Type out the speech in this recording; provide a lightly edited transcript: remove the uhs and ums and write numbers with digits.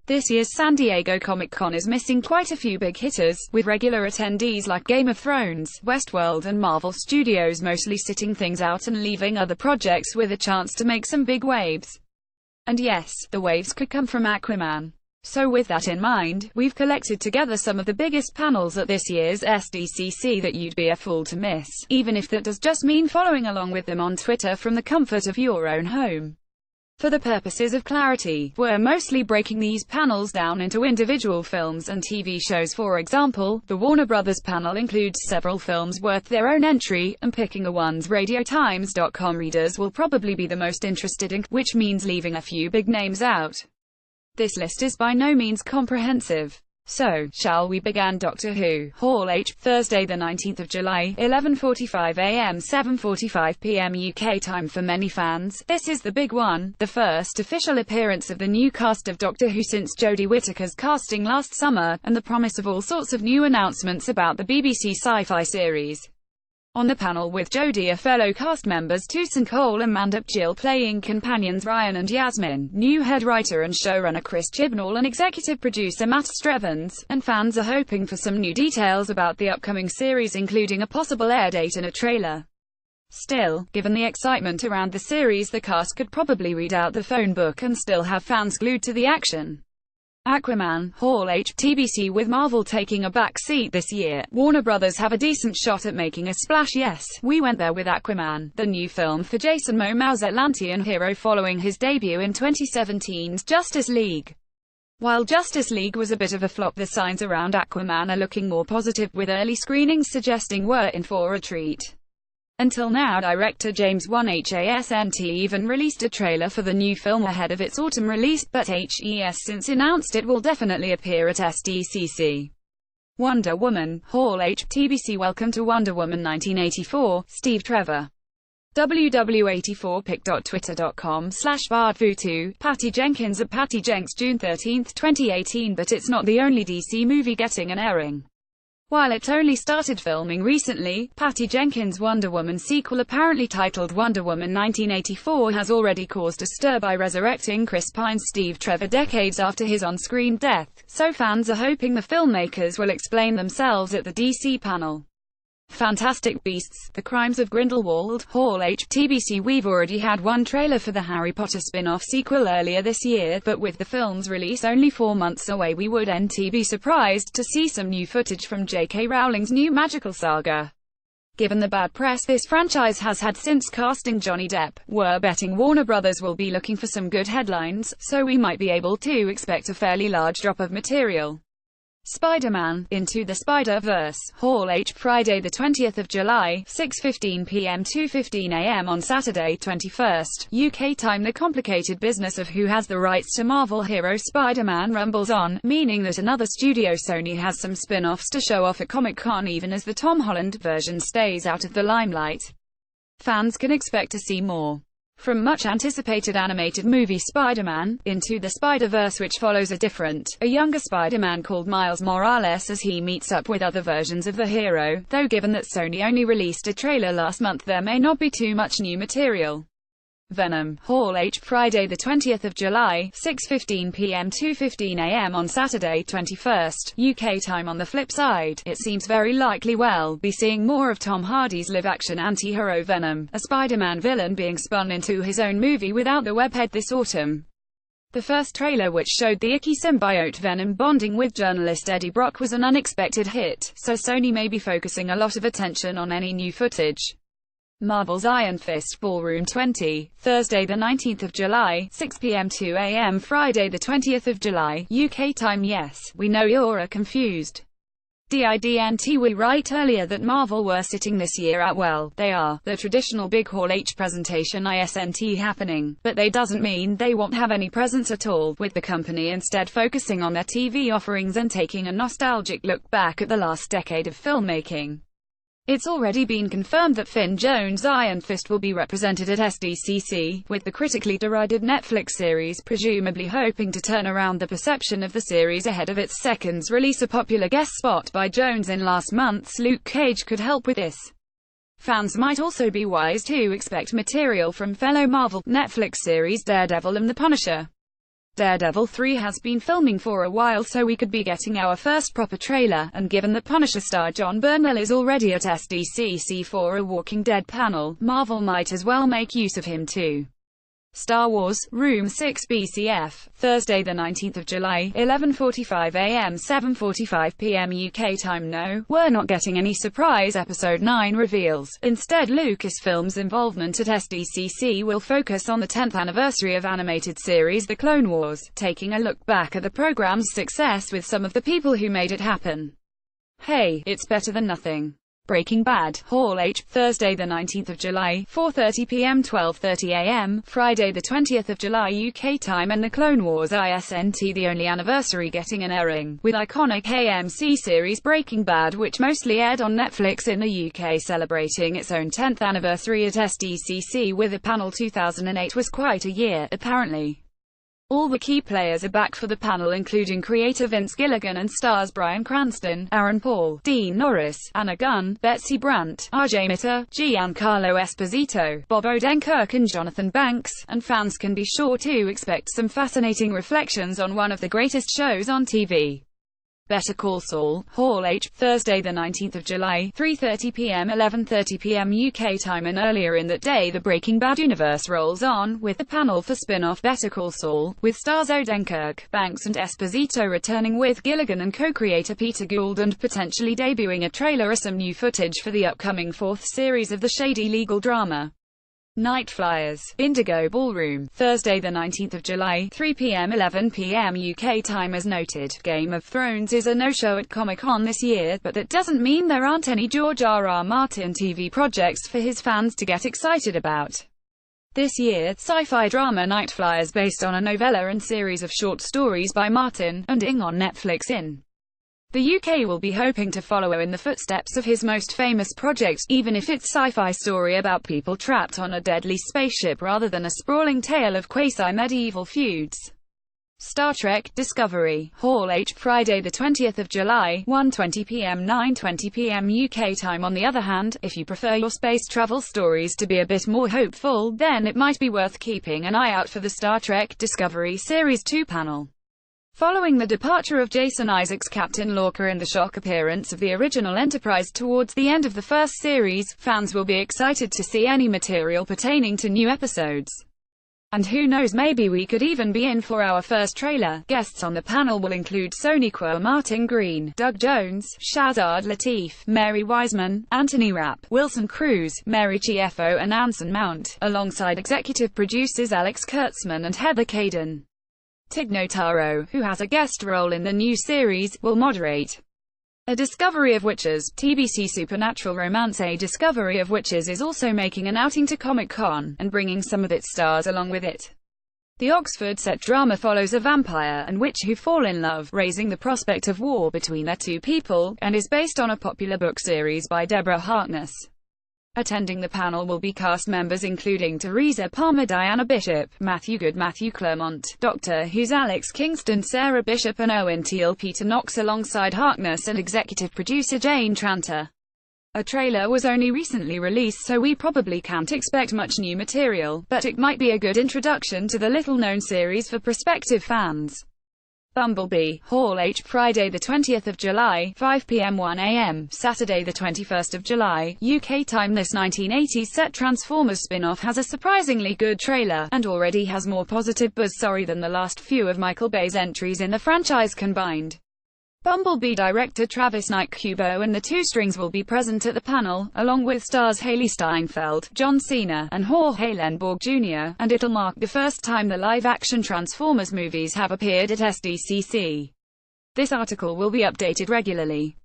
This year's San Diego Comic-Con is missing quite a few big hitters, with regular attendees like Game of Thrones, Westworld and Marvel Studios mostly sitting things out and leaving other projects with a chance to make some big waves. And yes, the waves could come from Aquaman. So with that in mind, we've collected together some of the biggest panels at this year's SDCC that you'd be a fool to miss, even if that does just mean following along with them on Twitter from the comfort of your own home. For the purposes of clarity, we're mostly breaking these panels down into individual films and TV shows. For example, the Warner Brothers panel includes several films worth their own entry, and picking the ones RadioTimes.com readers will probably be the most interested in, which means leaving a few big names out. This list is by no means comprehensive. So, shall we begin? Doctor Who, Hall H, Thursday the 19th of July, 11:45 a.m. 7:45 p.m. UK time. For many fans, this is the big one, the first official appearance of the new cast of Doctor Who since Jodie Whittaker's casting last summer, and the promise of all sorts of new announcements about the BBC Sci-Fi series. On the panel with Jodie are fellow cast members Tosin Cole and Mandip Gill, playing companions Ryan and Yasmin, new head writer and showrunner Chris Chibnall and executive producer Matt Strevens, and fans are hoping for some new details about the upcoming series, including a possible air date and a trailer. Still, given the excitement around the series, the cast could probably read out the phone book and still have fans glued to the action. Aquaman, Hall H, TBC. With Marvel taking a back seat this year, Warner Brothers have a decent shot at making a splash. Yes, we went there with Aquaman, the new film for Jason Momoa's Atlantean hero following his debut in 2017's Justice League. While Justice League was a bit of a flop, the signs around Aquaman are looking more positive, with early screenings suggesting we're in for a treat. Until now, director James Wan hasn't even released a trailer for the new film ahead of its autumn release, but has since announced it will definitely appear at SDCC. Wonder Woman, Hall H, TBC. Welcome to Wonder Woman 1984, Steve Trevor. www.84pic.twitter.com/bardvu2, Patty Jenkins at Patty Jenks. June 13, 2018. But it's not the only DC movie getting an airing. While it only started filming recently, Patty Jenkins' Wonder Woman sequel, apparently titled Wonder Woman 1984, has already caused a stir by resurrecting Chris Pine's Steve Trevor decades after his on-screen death, so fans are hoping the filmmakers will explain themselves at the DC panel. Fantastic Beasts: The Crimes of Grindelwald, Hall H, TBC. We've already had one trailer for the Harry Potter spin-off sequel earlier this year, but with the film's release only 4 months away, we wouldn't be surprised to see some new footage from J.K. Rowling's new magical saga. Given the bad press this franchise has had since casting Johnny Depp, we're betting Warner Brothers will be looking for some good headlines, so we might be able to expect a fairly large drop of material. Spider-Man: Into the Spider-Verse, Hall H, Friday the 20th of July, 6:15 p.m. 2:15 a.m. on Saturday 21st, UK time. The complicated business of who has the rights to Marvel hero Spider-Man rumbles on, meaning that another studio, Sony, has some spin-offs to show off at Comic-Con, even as the Tom Holland version stays out of the limelight. Fans can expect to see more from much-anticipated animated movie Spider-Man, Into the Spider-Verse, which follows a younger Spider-Man called Miles Morales as he meets up with other versions of the hero, though given that Sony only released a trailer last month, there may not be too much new material. Venom, Hall H, Friday the 20th of July, 6:15 p.m. 2:15 a.m. on Saturday 21st, UK time. On the flip side, it seems very likely we'll be seeing more of Tom Hardy's live-action anti-hero Venom, a Spider-Man villain being spun into his own movie without the webhead this autumn. The first trailer, which showed the icky symbiote Venom bonding with journalist Eddie Brock, was an unexpected hit, so Sony may be focusing a lot of attention on any new footage. Marvel's Iron Fist Ballroom 20, Thursday the 19th of July, 6 p.m. 2 a.m. Friday the 20th of July, UK time. Yes, we know you're confused. Didn't we write earlier that Marvel were sitting this year at, well, they are, the traditional big Hall H presentation isn't happening, but they doesn't mean they won't have any presence at all, with the company instead focusing on their TV offerings and taking a nostalgic look back at the last decade of filmmaking. It's already been confirmed that Finn Jones' Iron Fist will be represented at SDCC, with the critically derided Netflix series presumably hoping to turn around the perception of the series ahead of its second release. A popular guest spot by Jones in last month's Luke Cage could help with this. Fans might also be wise to expect material from fellow Marvel Netflix series Daredevil and The Punisher. Daredevil 3 has been filming for a while, so we could be getting our first proper trailer, and given that Punisher star Jon Bernthal is already at SDCC for a Walking Dead panel, Marvel might as well make use of him too. Star Wars, Room 6 BCF, Thursday the 19th of July, 11:45 a.m. 7:45 p.m. UK time. No, we're not getting any surprise Episode 9 reveals. Instead, Lucasfilm's involvement at SDCC will focus on the 10th anniversary of animated series The Clone Wars, taking a look back at the program's success with some of the people who made it happen. Hey, it's better than nothing. Breaking Bad, Hall H, Thursday the 19th of July, 4:30 p.m. 12:30 a.m., Friday the 20th of July UK time, and The Clone Wars ISNT, the only anniversary getting an airing, with iconic AMC series Breaking Bad, which mostly aired on Netflix in the UK, celebrating its own 10th anniversary at SDCC with a panel. 2008 was quite a year, apparently. All the key players are back for the panel, including creator Vince Gilligan and stars Bryan Cranston, Aaron Paul, Dean Norris, Anna Gunn, Betsy Brandt, RJ Mitte, Giancarlo Esposito, Bob Odenkirk and Jonathan Banks, and fans can be sure to expect some fascinating reflections on one of the greatest shows on TV. Better Call Saul, Hall H, Thursday the 19th of July, 3:30 p.m. 11:30 p.m. UK time, and earlier in that day the Breaking Bad universe rolls on, with the panel for spin-off Better Call Saul, with stars Odenkirk, Banks and Esposito returning with Gilligan and co-creator Peter Gould, and potentially debuting a trailer or some new footage for the upcoming fourth series of the shady legal drama. Night Flyers, Indigo Ballroom, Thursday the 19th of July, 3 p.m. 11 p.m. UK time. As noted, Game of Thrones is a no-show at Comic-Con this year, but that doesn't mean there aren't any George R.R. Martin TV projects for his fans to get excited about. This year, sci-fi drama Night Flyers, based on a novella and series of short stories by Martin, and ing on Netflix in the UK, will be hoping to follow in the footsteps of his most famous project, even if it's sci-fi story about people trapped on a deadly spaceship rather than a sprawling tale of quasi-medieval feuds. Star Trek Discovery, Hall H, Friday the 20th of July, 1:20 p.m. 9:20 p.m. UK time. On the other hand, if you prefer your space travel stories to be a bit more hopeful, then it might be worth keeping an eye out for the Star Trek Discovery Series 2 panel. Following the departure of Jason Isaacs' Captain Lorca and the shock appearance of the original Enterprise towards the end of the first series, fans will be excited to see any material pertaining to new episodes. And who knows, maybe we could even be in for our first trailer. Guests on the panel will include Sonequa Martin Green, Doug Jones, Shazad Latif, Mary Wiseman, Anthony Rapp, Wilson Cruz, Mary Chieffo and Anson Mount, alongside executive producers Alex Kurtzman and Heather Caden. Tig Notaro, who has a guest role in the new series, will moderate. A Discovery of Witches, TBC Supernatural Romance. A Discovery of Witches is also making an outing to Comic-Con, and bringing some of its stars along with it. The Oxford set drama follows a vampire and witch who fall in love, raising the prospect of war between their two people, and is based on a popular book series by Deborah Harkness. Attending the panel will be cast members including Teresa Palmer, Diana Bishop, Matthew Good, Matthew Claremont, Doctor Who's Alex Kingston, Sarah Bishop and Owen Teal, Peter Knox alongside Harkness and executive producer Jane Tranter. A trailer was only recently released, so we probably can't expect much new material, but it might be a good introduction to the little-known series for prospective fans. Bumblebee, Hall H, Friday the 20th of July, 5 p.m. 1 a.m., Saturday the 21st of July, UK time. This 1980s set Transformers spin-off has a surprisingly good trailer, and already has more positive buzz than the last few of Michael Bay's entries in the franchise combined. Bumblebee director Travis Knight Kubo and the Two Strings will be present at the panel, along with stars Hailee Steinfeld, John Cena, and Jorge Lenborg Jr., and it'll mark the first time the live-action Transformers movies have appeared at SDCC. This article will be updated regularly.